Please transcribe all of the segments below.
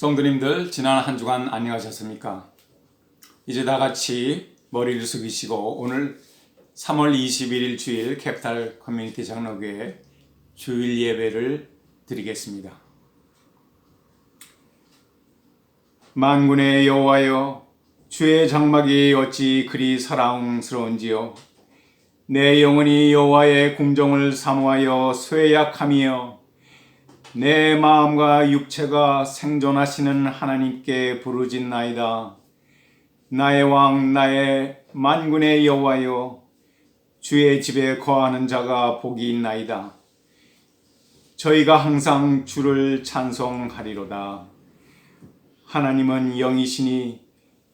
성도님들, 지난 한 주간 안녕하셨습니까? 이제 다 같이 머리를 숙이시고 오늘 3월 21일 주일 캐피탈 커뮤니티 장로교회 주일 예배를 드리겠습니다. 만군의 여호와여, 주의 장막이 어찌 그리 사랑스러운지요. 내 영혼이 여호와의 궁정을 사모하여 쇠약함이여, 내 마음과 육체가 생존하시는 하나님께 부르짖나이다. 나의 왕, 나의 만군의 여호와여, 주의 집에 거하는 자가 복이 있나이다. 저희가 항상 주를 찬송하리로다. 하나님은 영이시니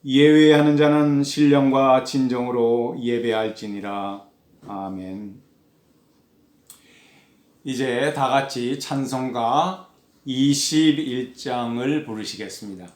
예외하는 자는 신령과 진정으로 예배할지니라. 아멘. 이제 다 같이 찬송가 21장을 부르시겠습니다.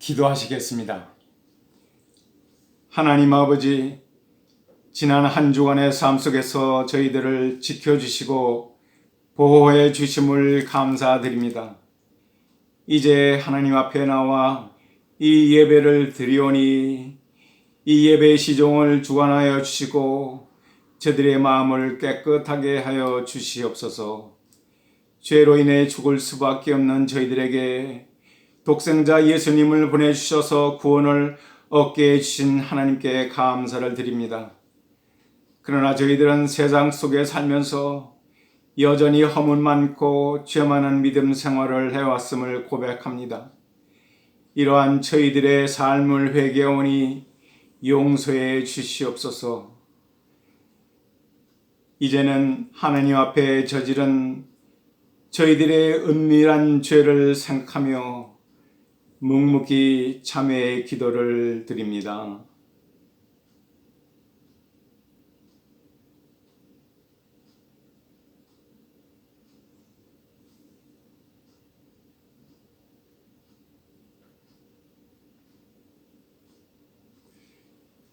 기도하시겠습니다. 하나님 아버지, 지난 한 주간의 삶 속에서 저희들을 지켜주시고 보호해 주심을 감사드립니다. 이제 하나님 앞에 나와 이 예배를 드리오니 이 예배의 시종을 주관하여 주시고 저들의 마음을 깨끗하게 하여 주시옵소서. 죄로 인해 죽을 수밖에 없는 저희들에게 독생자 예수님을 보내주셔서 구원을 얻게 해주신 하나님께 감사를 드립니다. 그러나 저희들은 세상 속에 살면서 여전히 허물 많고 죄 많은 믿음 생활을 해왔음을 고백합니다. 이러한 저희들의 삶을 회개하오니 용서해 주시옵소서. 이제는 하나님 앞에 저지른 저희들의 은밀한 죄를 생각하며 묵묵히 참회의 기도를 드립니다.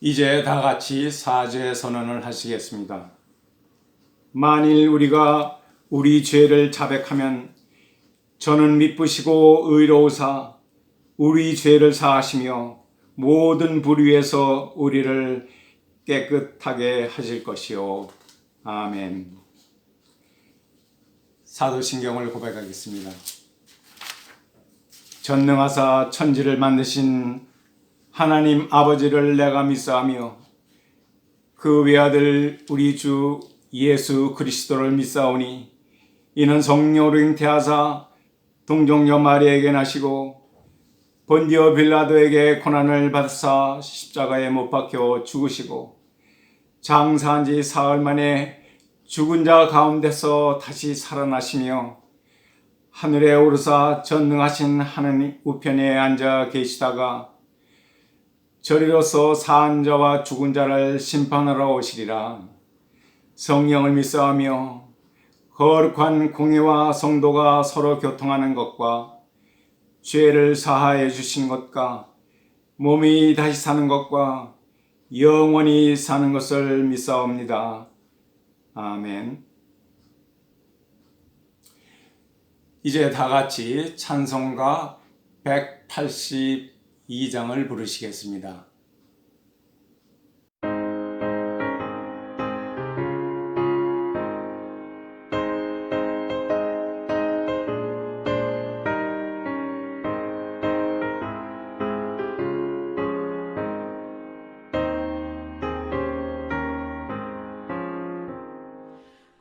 이제 다 같이 사죄 선언을 하시겠습니다. 만일 우리가 우리 죄를 자백하면 저는 미쁘시고 의로우사 우리 죄를 사하시며 모든 불의에서 우리를 깨끗하게 하실 것이요. 아멘. 사도신경을 고백하겠습니다. 전능하사 천지를 만드신 하나님 아버지를 내가 믿사오며 그 외아들 우리 주 예수 그리스도를 믿사오니 이는 성령으로 잉태하사 동정녀 마리아에게 나시고 본디오 빌라도에게 고난을 받으사 십자가에 못 박혀 죽으시고 장사한 지 사흘 만에 죽은 자 가운데서 다시 살아나시며 하늘에 오르사 전능하신 하나님 우편에 앉아 계시다가 저리로서 사한 자와 죽은 자를 심판하러 오시리라. 성령을 믿사오며 거룩한 공의와 성도가 서로 교통하는 것과 죄를 사하여 주신 것과 몸이 다시 사는 것과 영원히 사는 것을 믿사옵니다. 아멘. 이제 다 같이 찬송가 182장을 부르시겠습니다.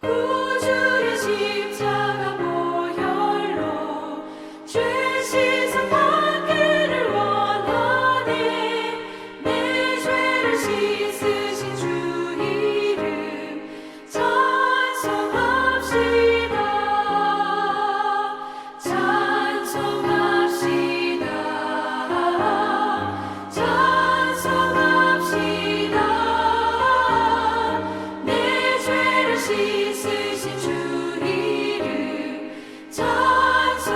구주의 십자가 보혈로 죄 씻음 받기를 원하네. 내 죄를 씻으신 주 이름 찬송합시다. 찬송합시다. 찬송합시다. 내 죄를 씻으신 주 이름 찬송합시다.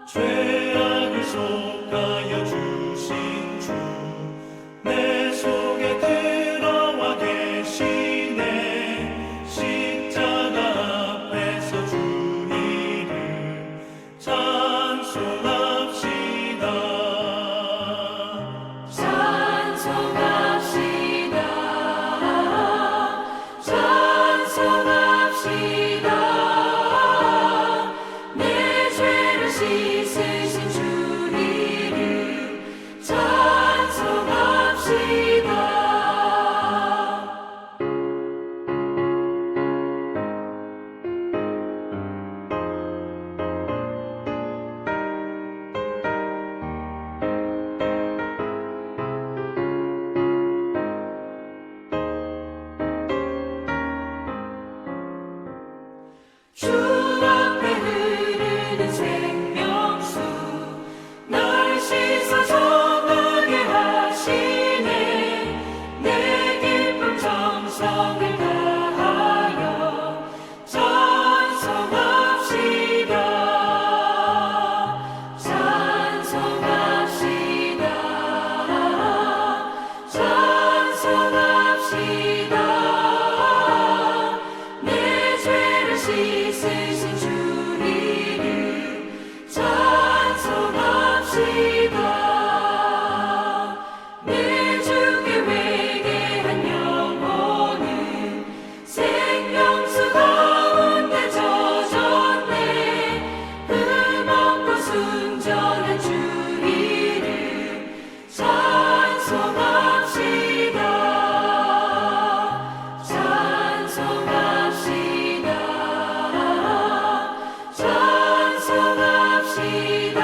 죄악을 속하여 주신 주 내 속에 들어와 계시네. 십자가 앞에서 주 이름 찬송합시다. 찬송합시다. 찬송합시다. 내 죄를 씻으신 주 이름 찬송합시다. 주 앞에 흐르는 생명수 날 씻어 정하게 하시네. 내 기쁨 정성을 다하여 찬송합시다. 찬송합시다. 찬송합시다. 내 죄를 씻으신 주 이름 찬송합시다. 내 주께 회개한 영혼은 생명수 가운데 젖었네. 흠없고 순전한 주 이름 찬송합시다. 찬송합시다. 찬송합시다.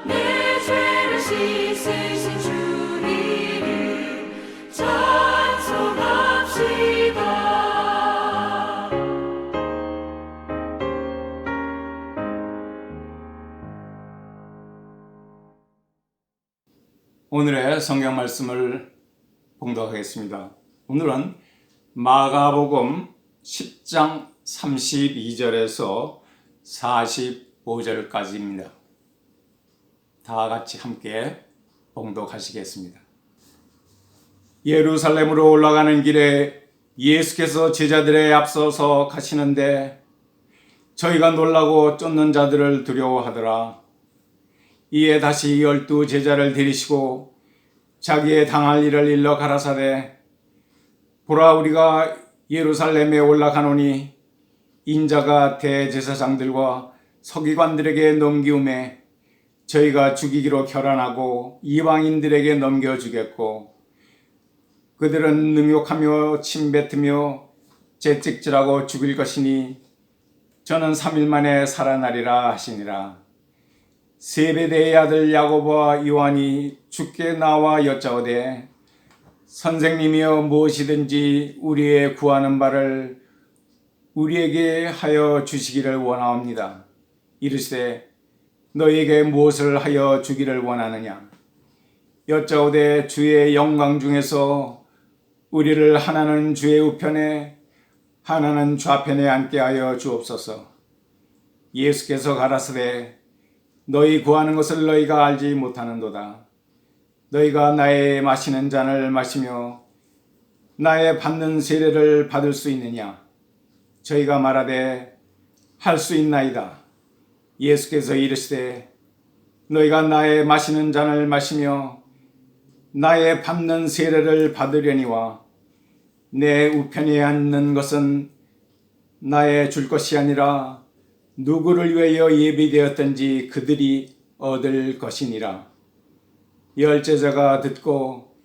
내 죄를 씻으신 주 이름 찬송합시다. 오늘의 성경 말씀을 봉독하겠습니다. 오늘은 마가복음 10장 32절에서 45절까지입니다. 다 같이 함께 봉독하시겠습니다. 예루살렘으로 올라가는 길에 예수께서 제자들에 앞서서 가시는데 저희가 놀라고 쫓는 자들을 두려워하더라. 이에 다시 12 제자를 데리시고 자기의 당할 일을 일러 가라사대 보라 우리가 예루살렘에 올라가노니 인자가 대제사장들과 서기관들에게 넘기움에 저희가 죽이기로 결안하고 이방인들에게 넘겨주겠고 그들은 능욕하며 침뱉으며 채찍질하고 죽일 것이니 저는 3일 만에 살아나리라 하시니라. 세베대의 아들 야고보와 요한이 주께 나와 여짜오되 선생님이여 무엇이든지 우리의 구하는 바를 우리에게 하여 주시기를 원하옵니다. 이르시되 너희에게 무엇을 하여 주기를 원하느냐? 여짜오되 주의 영광 중에서 우리를 하나는 주의 우편에 하나는 좌편에 앉게 하여 주옵소서. 예수께서 가라사대 너희 구하는 것을 너희가 알지 못하는도다. 너희가 나의 마시는 잔을 마시며 나의 받는 세례를 받을 수 있느냐? 저희가 말하되 할 수 있나이다. 예수께서 이르시되 너희가 나의 마시는 잔을 마시며 나의 받는 세례를 받으려니와 내 우편에 앉는 것은 나의 줄 것이 아니라 누구를 위하여 예비되었든지 그들이 얻을 것이니라. 열 제자가 듣고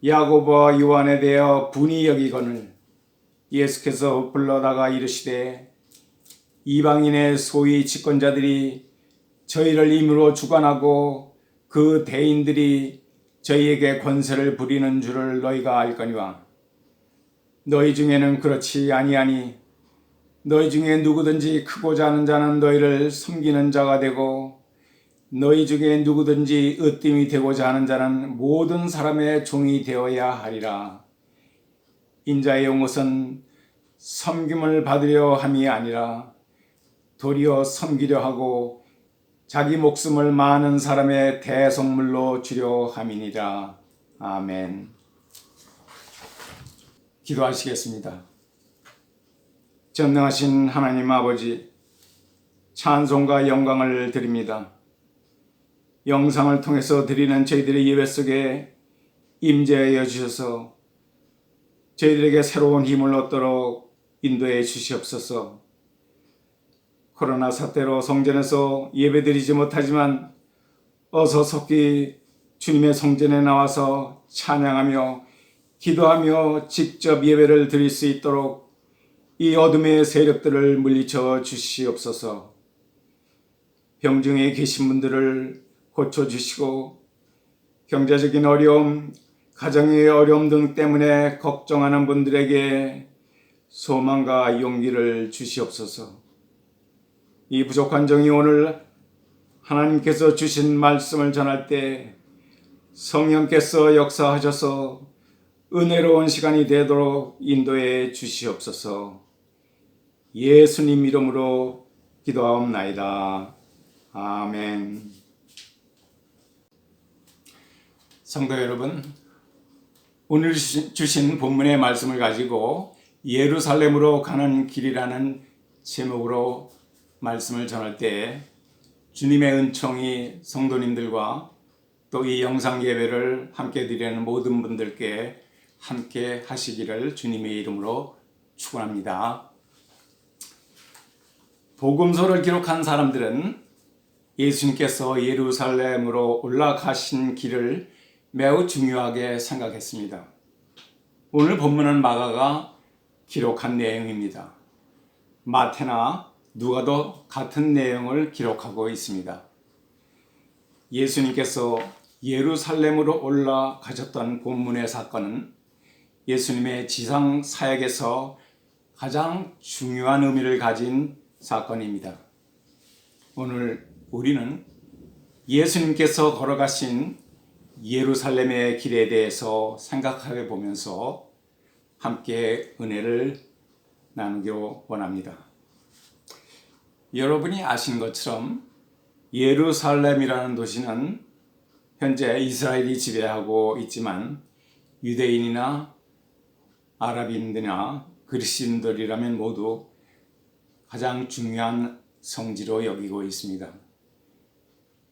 야고보와 요한에 대하여 분이 여기거늘 예수께서 불러다가 이르시되 이방인의 소위 집권자들이 저희를 임으로 주관하고 그 대인들이 저희에게 권세를 부리는 줄을 너희가 알거니와 너희 중에는 그렇지 아니하니 너희 중에 누구든지 크고자 하는 자는 너희를 섬기는 자가 되고 너희 중에 누구든지 으뜸이 되고자 하는 자는 모든 사람의 종이 되어야 하리라. 인자의 온 것은 섬김을 받으려 함이 아니라 도리어 섬기려 하고 자기 목숨을 많은 사람의 대속물로 주려 함이니라. 아멘. 기도하시겠습니다. 전능하신 하나님 아버지, 찬송과 영광을 드립니다. 영상을 통해서 드리는 저희들의 예배 속에 임재하여 주셔서 저희들에게 새로운 힘을 얻도록 인도해 주시옵소서. 코로나 사태로 성전에서 예배드리지 못하지만 어서 속히 주님의 성전에 나와서 찬양하며 기도하며 직접 예배를 드릴 수 있도록 이 어둠의 세력들을 물리쳐 주시옵소서. 병중에 계신 분들을 고쳐주시고 경제적인 어려움, 가정의 어려움 등 때문에 걱정하는 분들에게 소망과 용기를 주시옵소서. 이 부족한 정이 오늘 하나님께서 주신 말씀을 전할 때 성령께서 역사하셔서 은혜로운 시간이 되도록 인도해 주시옵소서. 예수님 이름으로 기도하옵나이다. 아멘. 성도 여러분, 오늘 주신 본문의 말씀을 가지고 예루살렘으로 가는 길이라는 제목으로 말씀을 전할 때 주님의 은총이 성도님들과 또 이 영상 예배를 함께 드리는 모든 분들께 함께 하시기를 주님의 이름으로 축원합니다. 복음서를 기록한 사람들은 예수님께서 예루살렘으로 올라가신 길을 매우 중요하게 생각했습니다. 오늘 본문은 마가가 기록한 내용입니다. 마태나 누가도 같은 내용을 기록하고 있습니다. 예수님께서 예루살렘으로 올라가셨던 본문의 사건은 예수님의 지상 사역에서 가장 중요한 의미를 가진 사건입니다. 오늘 우리는 예수님께서 걸어가신 예루살렘의 길에 대해서 생각해 보면서 함께 은혜를 나누기로 원합니다. 여러분이 아시는 것처럼 예루살렘이라는 도시는 현재 이스라엘이 지배하고 있지만 유대인이나 아랍인들이나 그리스인들이라면 모두 가장 중요한 성지로 여기고 있습니다.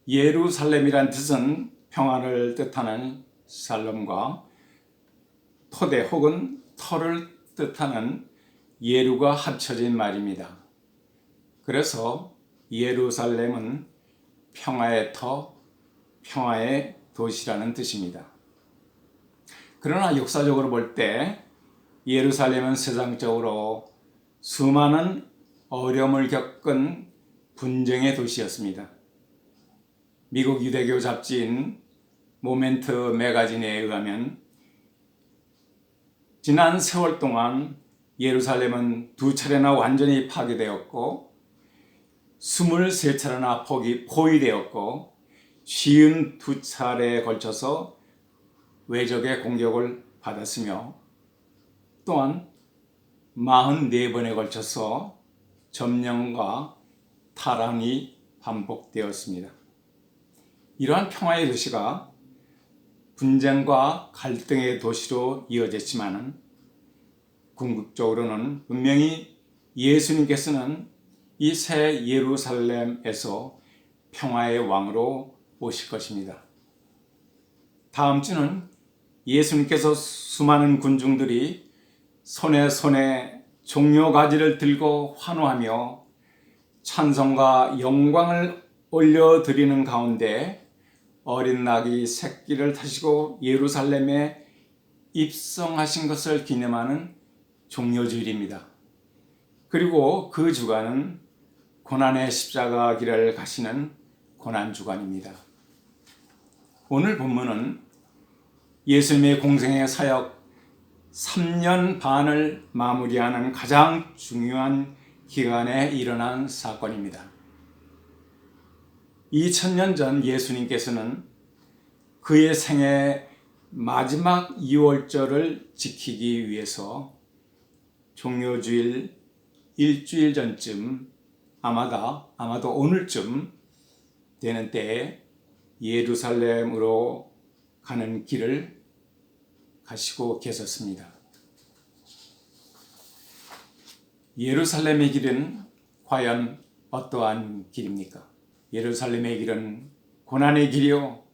예루살렘이란 뜻은 평안을 뜻하는 살렘과 토대 혹은 터를 뜻하는 예루가 합쳐진 말입니다. 그래서 예루살렘은 평화의 터, 평화의 도시라는 뜻입니다. 그러나 역사적으로 볼 때 예루살렘은 세상적으로 수많은 어려움을 겪은 분쟁의 도시였습니다. 미국 유대교 잡지인 모멘트 매거진에 의하면 지난 세월 동안 예루살렘은 2차례나 완전히 파괴되었고 23차례나 포위되었고 52차례에 걸쳐서 외적의 공격을 받았으며 또한 44번에 걸쳐서 점령과 탈환이 반복되었습니다. 이러한 평화의 도시가 분쟁과 갈등의 도시로 이어졌지만 궁극적으로는 분명히 예수님께서는 이 새 예루살렘에서 평화의 왕으로 오실 것입니다. 다음 주는 예수님께서 수많은 군중들이 손에 종려가지를 들고 환호하며 찬송과 영광을 올려드리는 가운데 어린 낙이 새끼를 타시고 예루살렘에 입성하신 것을 기념하는 종려주일입니다. 그리고 그 주간은 고난의 십자가 길을 가시는 고난주간입니다. 오늘 본문은 예수님의 공생의 사역 3년 반을 마무리하는 가장 중요한 기간에 일어난 사건입니다. 2000년 전 예수님께서는 그의 생애 마지막 유월절을 지키기 위해서 종려주일 일주일 전쯤 아마도 오늘쯤 되는 때에 예루살렘으로 가는 길을 가시고 계셨습니다. 예루살렘의 길은 과연 어떠한 길입니까? 예루살렘의 길은 고난의 길이요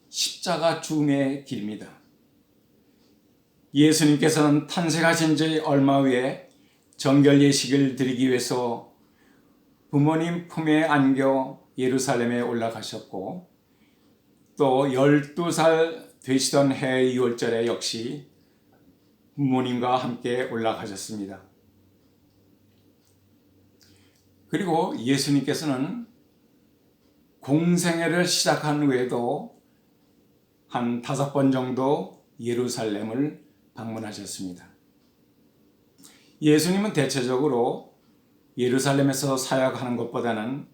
십자가 죽음의 길입니다. 예수님께서는 탄생하신 지 얼마 후에 정결 예식을 드리기 위해서 부모님 품에 안겨 예루살렘에 올라가셨고 또 12살 되시던 해 2월절에 역시 부모님과 함께 올라가셨습니다. 그리고 예수님께서는 공생애를 시작한 후에도 한 5번 정도 예루살렘을 방문하셨습니다. 예수님은 대체적으로 예루살렘에서 사역하는 것보다는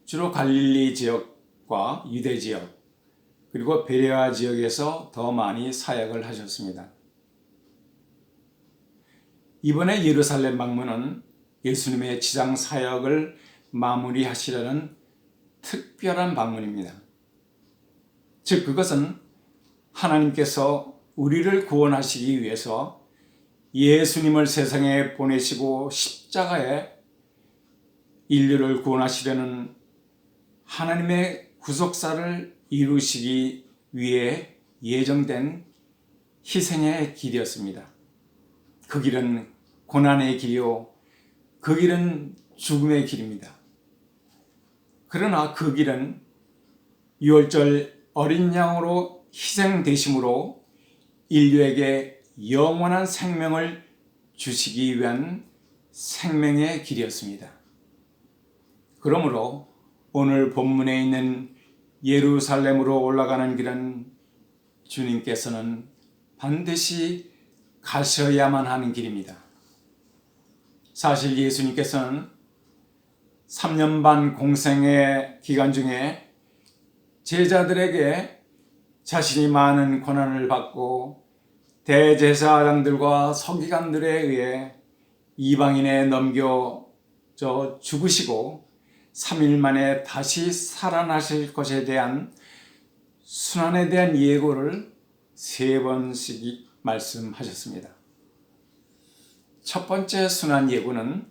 주로 갈릴리 지역과 유대 지역 그리고 베레아 지역에서 더 많이 사역을 하셨습니다. 이번에 예루살렘 방문은 예수님의 지상 사역을 마무리하시려는 특별한 방문입니다. 즉 그것은 하나님께서 우리를 구원하시기 위해서 예수님을 세상에 보내시고 십자가에 인류를 구원하시려는 하나님의 구속사를 이루시기 위해 예정된 희생의 길이었습니다. 그 길은 고난의 길이요 그 길은 죽음의 길입니다. 그러나 그 길은 유월절 어린 양으로 희생되심으로 인류에게 영원한 생명을 주시기 위한 생명의 길이었습니다. 그러므로 오늘 본문에 있는 예루살렘으로 올라가는 길은 주님께서는 반드시 가셔야만 하는 길입니다. 사실 예수님께서는 3년 반 공생의 기간 중에 제자들에게 자신이 많은 고난을 받고 대제사장들과 서기관들에 의해 이방인에 넘겨져 죽으시고 3일 만에 다시 살아나실 것에 대한 순환에 대한 예고를 3번씩 말씀하셨습니다. 첫 번째 순환 예고는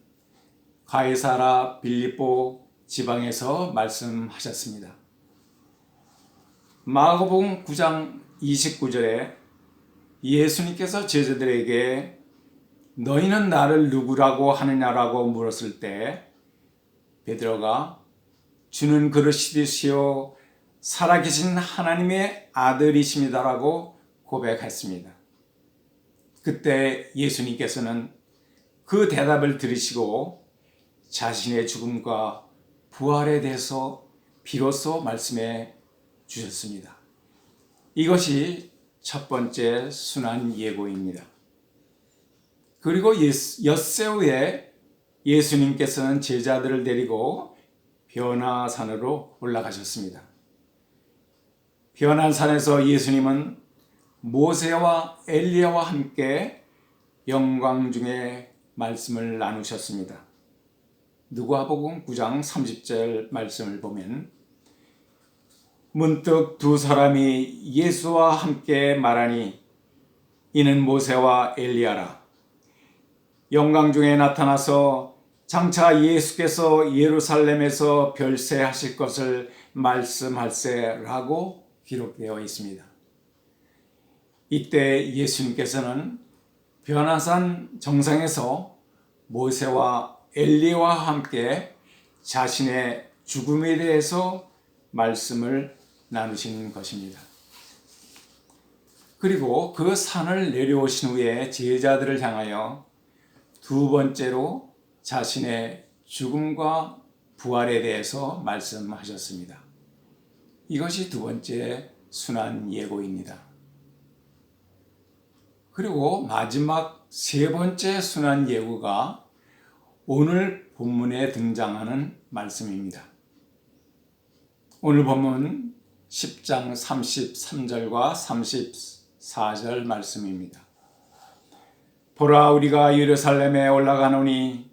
가이사라 빌립보 지방에서 말씀하셨습니다. 마가복음 9장 29절에 예수님께서 제자들에게 너희는 나를 누구라고 하느냐라고 물었을 때 베드로가 주는 그러시듯이요 살아계신 하나님의 아들이십니다라고 고백했습니다. 그때 예수님께서는 그 대답을 들으시고 자신의 죽음과 부활에 대해서 비로소 말씀해 주셨습니다. 이것이 첫 번째 순환 예고입니다. 그리고 엿새 후에 예수님께서는 제자들을 데리고 변화산으로 올라가셨습니다. 변화산에서 예수님은 모세와 엘리야와 함께 영광 중에 말씀을 나누셨습니다. 누가복음 9장 30절 말씀을 보면 문득 두 사람이 예수와 함께 말하니 이는 모세와 엘리야라. 영광 중에 나타나서 장차 예수께서 예루살렘에서 별세하실 것을 말씀할세라고 기록되어 있습니다. 이때 예수님께서는 변화산 정상에서 모세와 엘리야와 함께 자신의 죽음에 대해서 말씀을 나누신 것입니다. 그리고 그 산을 내려오신 후에 제자들을 향하여 두 번째로 자신의 죽음과 부활에 대해서 말씀하셨습니다. 이것이 두 번째 순환 예고입니다. 그리고 마지막 세 번째 순환 예고가 오늘 본문에 등장하는 말씀입니다. 오늘 본문 10장 33절과 34절 말씀입니다. 보라 우리가 예루살렘에 올라가노니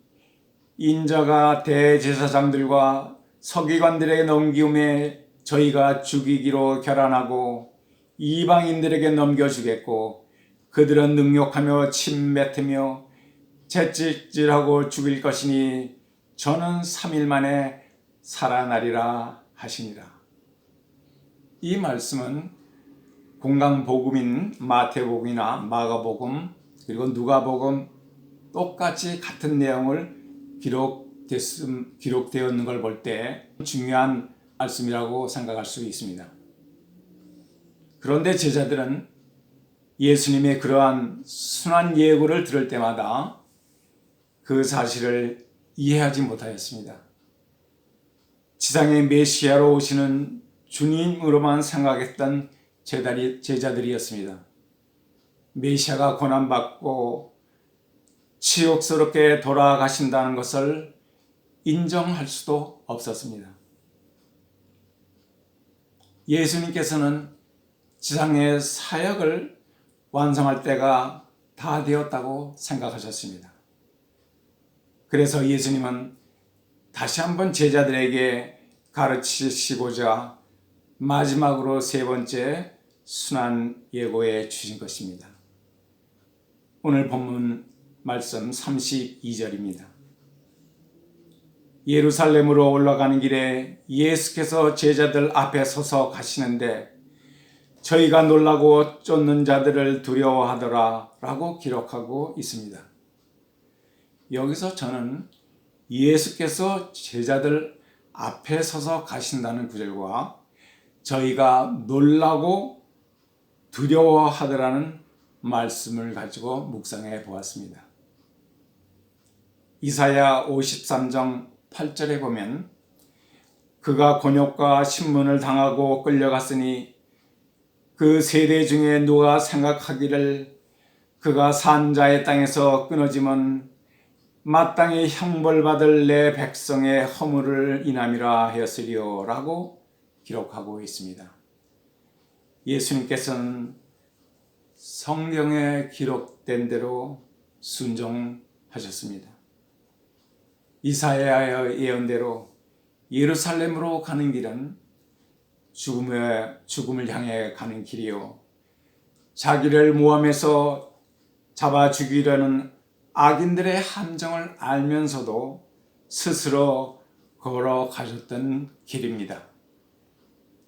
인자가 대제사장들과 서기관들에게 넘기움에 저희가 죽이기로 결단하고 이방인들에게 넘겨주겠고 그들은 능욕하며 침뱉으며 채찍질하고 죽일 것이니 저는 3일 만에 살아나리라 하시니라. 이 말씀은 공강복음인 마태복음이나 마가복음 그리고 누가복음 똑같이 같은 내용을 기록되어 있는 걸 볼 때 중요한 말씀이라고 생각할 수 있습니다. 그런데 제자들은 예수님의 그러한 순환 예고를 들을 때마다 그 사실을 이해하지 못하였습니다. 지상의 메시아로 오시는 주님으로만 생각했던 제자들이었습니다. 메시아가 고난받고 치욕스럽게 돌아가신다는 것을 인정할 수도 없었습니다. 예수님께서는 지상의 사역을 완성할 때가 다 되었다고 생각하셨습니다. 그래서 예수님은 다시 한번 제자들에게 가르치시고자 마지막으로 세 번째 순환 예고해 주신 것입니다. 오늘 본문 말씀 32절입니다. 예루살렘으로 올라가는 길에 예수께서 제자들 앞에 서서 가시는데 저희가 놀라고 쫓는 자들을 두려워하더라 라고 기록하고 있습니다. 여기서 저는 예수께서 제자들 앞에 서서 가신다는 구절과 저희가 놀라고 두려워하더라는 말씀을 가지고 묵상해 보았습니다. 이사야 53장 8절에 보면 그가 곤욕과 신문을 당하고 끌려갔으니 그 세대 중에 누가 생각하기를 그가 산 자의 땅에서 끊어지면 마땅히 형벌받을 내 백성의 허물을 인함이라 하였으리요 라고 기록하고 있습니다. 예수님께서는 성경에 기록된 대로 순종하셨습니다. 이사야의 예언대로 예루살렘으로 가는 길은 죽음을 향해 가는 길이요 자기를 모함해서 잡아 죽이려는 악인들의 함정을 알면서도 스스로 걸어가셨던 길입니다.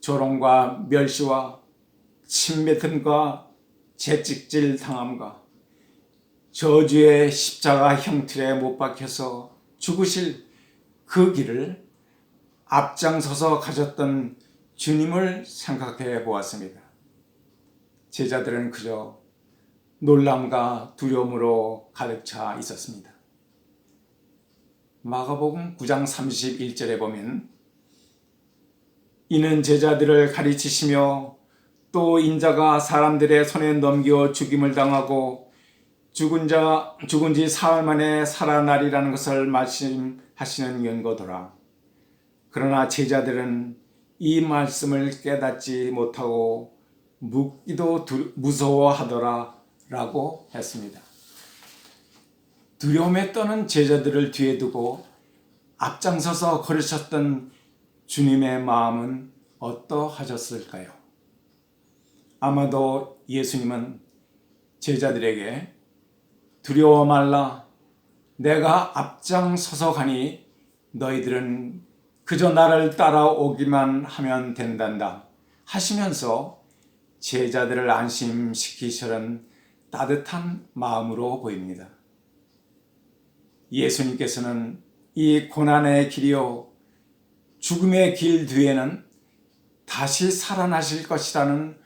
조롱과 멸시와 침뱉음과 채찍질 당함과 저주의 십자가 형틀에 못 박혀서 죽으실 그 길을 앞장서서 가셨던 주님을 생각해 보았습니다. 제자들은 그저 놀람과 두려움으로 가득 차 있었습니다. 마가복음 9장 31절에 보면 이는 제자들을 가르치시며 또 인자가 사람들의 손에 넘겨 죽임을 당하고 죽은 지 사흘 만에 살아나리라는 것을 말씀하시는 연고더라. 그러나 제자들은 이 말씀을 깨닫지 못하고 묻기도 무서워하더라 라고 했습니다. 두려움에 떠는 제자들을 뒤에 두고 앞장서서 걸으셨던 주님의 마음은 어떠하셨을까요? 아마도 예수님은 제자들에게 두려워 말라, 내가 앞장서서 가니 너희들은 그저 나를 따라오기만 하면 된단다 하시면서 제자들을 안심시키시는 따뜻한 마음으로 보입니다. 예수님께서는 이 고난의 길이요 죽음의 길 뒤에는 다시 살아나실 것이라는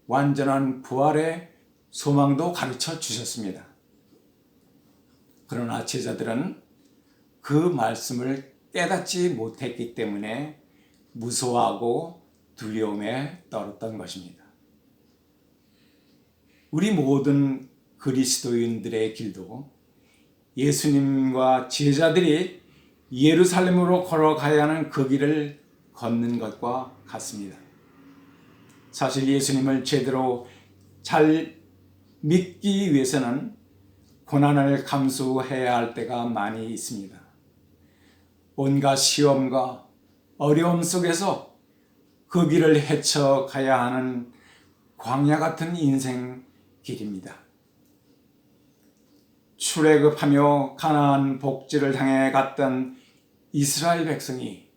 완전한 부활의 소망도 가르쳐 주셨습니다. 그러나 제자들은 그 말씀을 깨닫지 못했기 때문에 무서워하고 두려움에 떨었던 것입니다. 우리 모든 그리스도인들의 길도 예수님과 제자들이 예루살렘으로 걸어가야 하는 그 길을 걷는 것과 같습니다. 사실 예수님을 제대로 잘 믿기 위해서는 고난을 감수해야 할 때가 많이 있습니다. 온갖 시험과 어려움 속에서 그 길을 헤쳐가야 하는 광야 같은 인생 길입니다. 출애굽하며 가나안 복지를 향해 갔던 이스라엘 백성이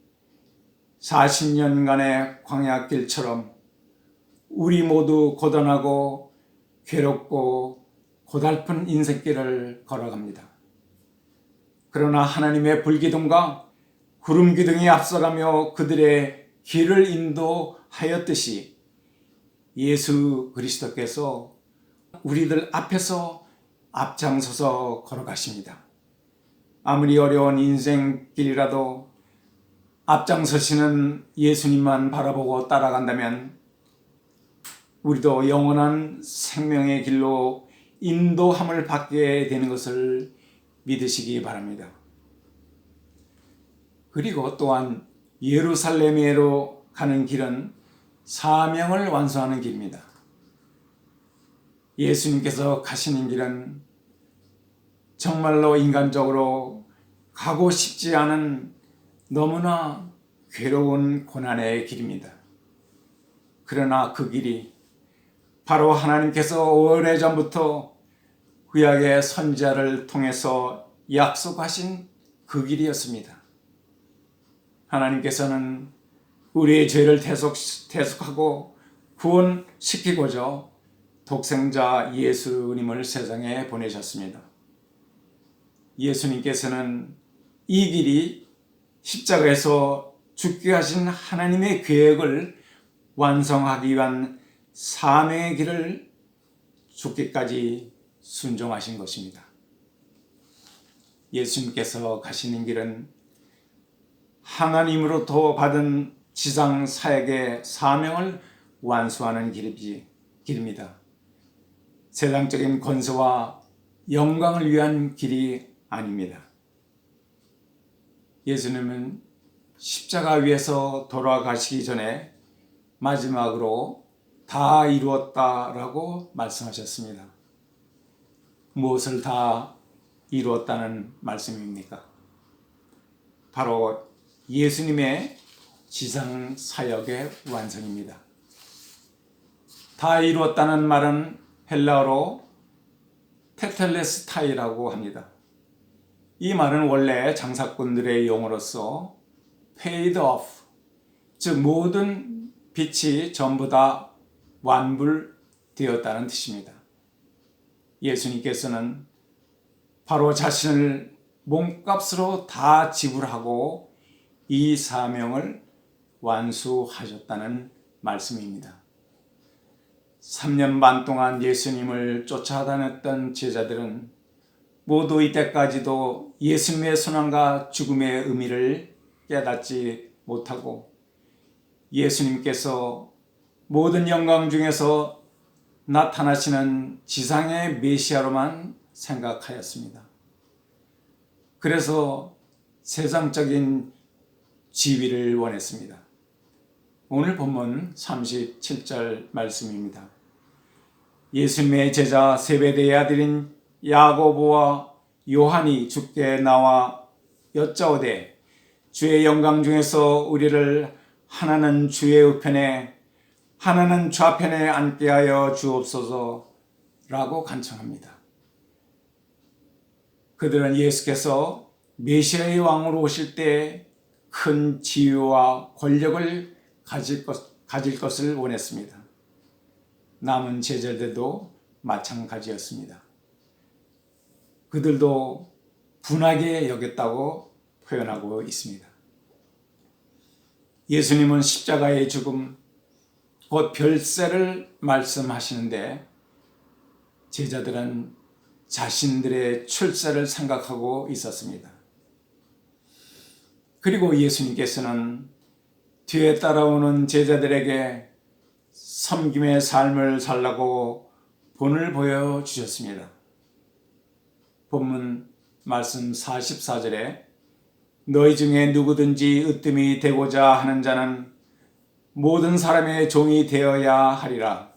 40년간의 광야길처럼 우리 모두 고단하고 괴롭고 고달픈 인생길을 걸어갑니다. 그러나 하나님의 불기둥과 구름기둥이 앞서가며 그들의 길을 인도하였듯이 예수 그리스도께서 우리들 앞에서 앞장서서 걸어가십니다. 아무리 어려운 인생길이라도 앞장서시는 예수님만 바라보고 따라간다면 우리도 영원한 생명의 길로 인도함을 받게 되는 것을 믿으시기 바랍니다. 그리고 또한 예루살렘으로 가는 길은 사명을 완수하는 길입니다. 예수님께서 가시는 길은 정말로 인간적으로 가고 싶지 않은 너무나 괴로운 고난의 길입니다. 그러나 그 길이 바로 하나님께서 오래전부터 구약의 선지자를 통해서 약속하신 그 길이었습니다. 하나님께서는 우리의 죄를 대속하고 구원시키고자 독생자 예수님을 세상에 보내셨습니다. 예수님께서는 이 길이 십자가에서 죽게 하신 하나님의 계획을 완성하기 위한 사명의 길을 죽기까지 순종하신 것입니다. 예수님께서 가시는 길은 하나님으로부터 받은 지상 사역의 사명을 완수하는 길입니다. 세상적인 권세와 영광을 위한 길이 아닙니다. 예수님은 십자가 위에서 돌아가시기 전에 마지막으로 다 이루었다라고 말씀하셨습니다. 무엇을 다 이루었다는 말씀입니까? 바로 예수님의 지상 사역의 완성입니다. 다 이루었다는 말은 헬라어로 테텔레스타이라고 합니다. 이 말은 원래 장사꾼들의 용어로서 paid off, 즉 모든 빛이 전부 다 완불되었다는 뜻입니다. 예수님께서는 바로 자신을 몸값으로 다 지불하고 이 사명을 완수하셨다는 말씀입니다. 3년 반 동안 예수님을 쫓아다녔던 제자들은 모두 이때까지도 예수님의 순환과 죽음의 의미를 깨닫지 못하고 예수님께서 모든 영광 중에서 나타나시는 지상의 메시아로만 생각하였습니다. 그래서 세상적인 지위를 원했습니다. 오늘 본문 37절 말씀입니다. 예수님의 제자 세베대의 아들인 야고보와 요한이 주께 나와 여짜오되 주의 영광 중에서 우리를 하나는 주의 우편에 하나는 좌편에 앉게 하여 주옵소서 라고 간청합니다. 그들은 예수께서 메시아의 왕으로 오실 때 큰 지위와 권력을 가질 것을 원했습니다. 남은 제자들도 마찬가지였습니다. 그들도 분하게 여겼다고 표현하고 있습니다. 예수님은 십자가의 죽음, 곧 별세를 말씀하시는데 제자들은 자신들의 출세를 생각하고 있었습니다. 그리고 예수님께서는 뒤에 따라오는 제자들에게 섬김의 삶을 살라고 본을 보여주셨습니다. 본문 말씀 44절에 너희 중에 누구든지 으뜸이 되고자 하는 자는 모든 사람의 종이 되어야 하리라.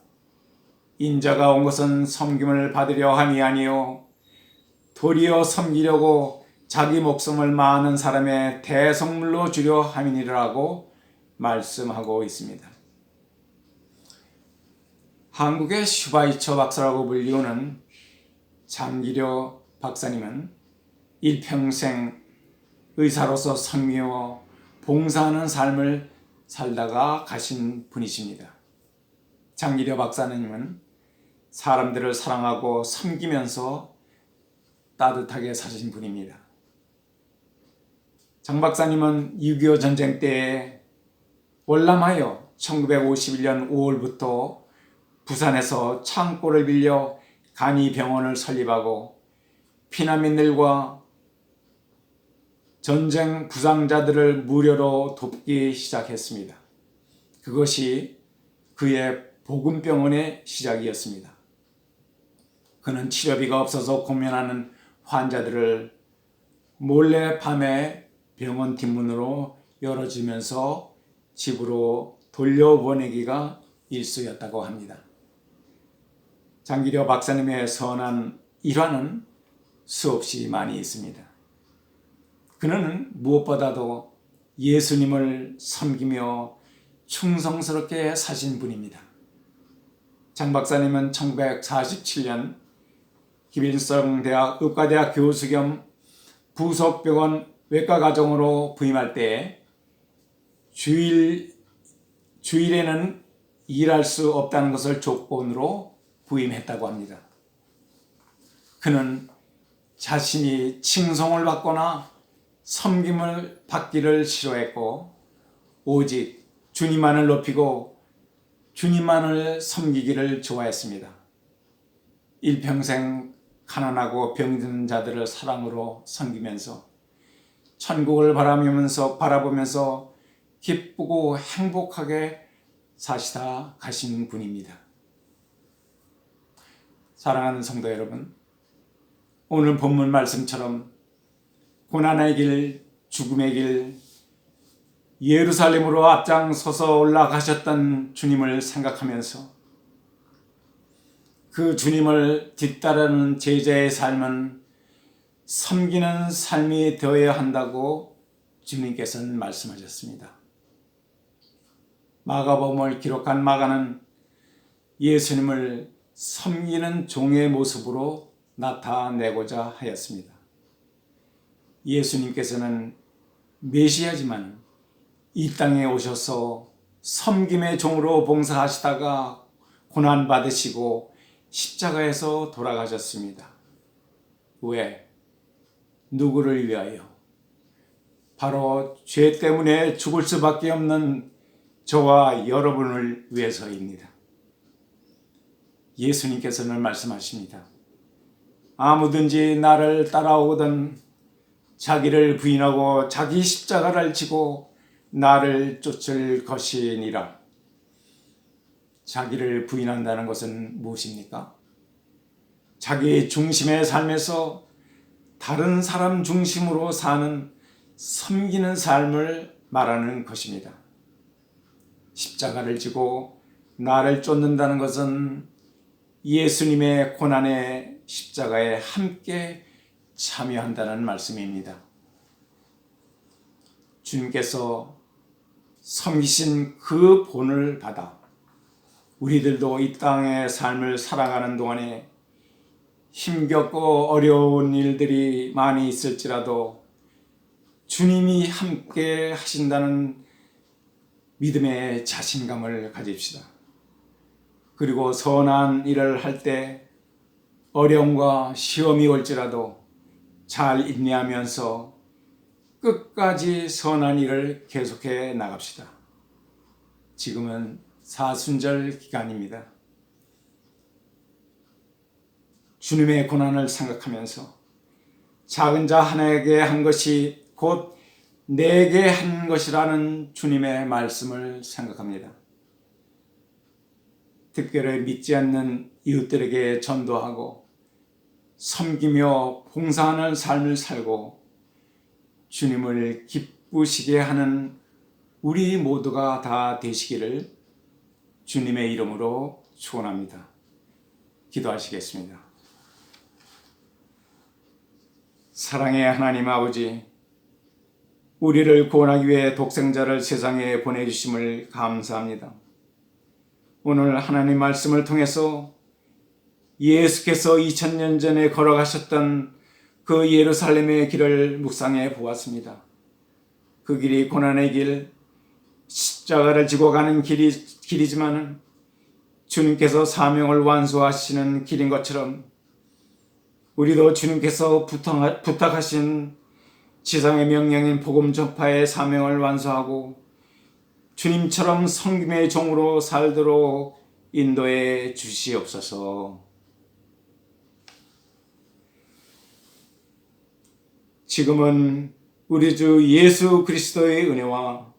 인자가 온 것은 섬김을 받으려 함이 아니요 도리어 섬기려고 자기 목숨을 많은 사람의 대성물로 주려 함이니라고 말씀하고 있습니다. 한국의 슈바이처 박사라고 불리우는 장기려 박사님은 일평생 의사로서 섬기며 봉사하는 삶을 살다가 가신 분이십니다. 장기려 박사님은 사람들을 사랑하고 섬기면서 따뜻하게 사신 분입니다. 장 박사님은 6.25 전쟁 때에 월남하여 1951년 5월부터 부산에서 창고를 빌려 간이병원을 설립하고 피난민들과 전쟁 부상자들을 무료로 돕기 시작했습니다. 그것이 그의 복음병원의 시작이었습니다. 그는 치료비가 없어서 고민하는 환자들을 몰래 밤에 병원 뒷문으로 열어주면서 집으로 돌려보내기가 일쑤였다고 합니다. 장기려 박사님의 선한 일화는 수없이 많이 있습니다. 그는 무엇보다도 예수님을 섬기며 충성스럽게 사신 분입니다. 장 박사님은 1947년 김일성 대학 의과대학 교수 겸 부속병원 외과과정으로 부임할 때 주일에는 일할 수 없다는 것을 조건으로 부임했다고 합니다. 그는 자신이 칭송을 받거나 섬김을 받기를 싫어했고 오직 주님만을 높이고 주님만을 섬기기를 좋아했습니다. 일평생 가난하고 병든 자들을 사랑으로 섬기면서 천국을 바라보면서 기쁘고 행복하게 사시다 가신 분입니다. 사랑하는 성도 여러분, 오늘 본문 말씀처럼 고난의 길, 죽음의 길, 예루살렘으로 앞장서서 올라가셨던 주님을 생각하면서 그 주님을 뒤따르는 제자의 삶은 섬기는 삶이 되어야 한다고 주님께서는 말씀하셨습니다. 마가복음을 기록한 마가는 예수님을 섬기는 종의 모습으로 나타내고자 하였습니다. 예수님께서는 메시아지만 이 땅에 오셔서 섬김의 종으로 봉사하시다가 고난 받으시고 십자가에서 돌아가셨습니다. 왜? 누구를 위하여? 바로 죄 때문에 죽을 수밖에 없는 저와 여러분을 위해서입니다. 예수님께서는 말씀하십니다. 아무든지 나를 따라오거든 자기를 부인하고 자기 십자가를 지고 나를 쫓을 것이니라. 자기를 부인한다는 것은 무엇입니까? 자기 중심의 삶에서 다른 사람 중심으로 사는 섬기는 삶을 말하는 것입니다. 십자가를 지고 나를 쫓는다는 것은 예수님의 고난의 십자가에 함께 참여한다는 말씀입니다. 주님께서 섬기신 그 본을 받아 우리들도 이 땅의 삶을 살아가는 동안에 힘겹고 어려운 일들이 많이 있을지라도 주님이 함께 하신다는 믿음의 자신감을 가집시다. 그리고 선한 일을 할 때 어려움과 시험이 올지라도 잘 인내하면서 끝까지 선한 일을 계속해 나갑시다. 지금은 사순절 기간입니다. 주님의 고난을 생각하면서 작은 자 하나에게 한 것이 곧 내게 한 것이라는 주님의 말씀을 생각합니다. 특별히 믿지 않는 이웃들에게 전도하고 섬기며 봉사하는 삶을 살고 주님을 기쁘시게 하는 우리 모두가 다 되시기를 주님의 이름으로 축원합니다. 기도하시겠습니다. 사랑의 하나님 아버지, 우리를 구원하기 위해 독생자를 세상에 보내주심을 감사합니다. 오늘 하나님 말씀을 통해서 예수께서 2000년 전에 걸어가셨던 그 예루살렘의 길을 묵상해 보았습니다. 그 길이 고난의 길, 십자가를 지고 가는 길이지만 주님께서 사명을 완수하시는 길인 것처럼 우리도 주님께서 부탁하신 지상의 명령인 복음 전파의 사명을 완수하고 주님처럼 섬김의 종으로 살도록 인도해 주시옵소서. 지금은 우리 주 예수 그리스도의 은혜와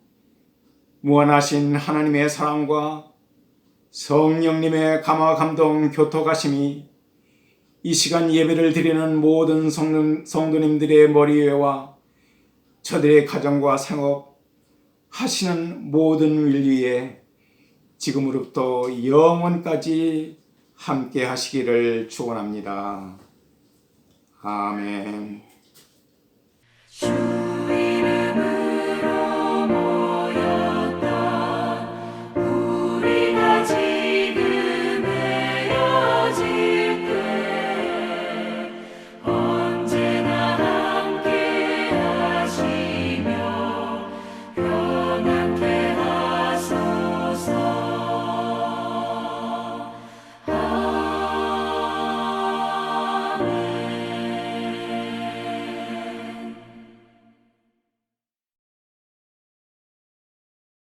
무한하신 하나님의 사랑과 성령님의 감화 감동 교토가심이 이 시간 예배를 드리는 모든 성도님들의 머리 위에와 저들의 가정과 생업 하시는 모든 일 위에 지금으로부터 영원까지 함께 하시기를 축원합니다. 아멘.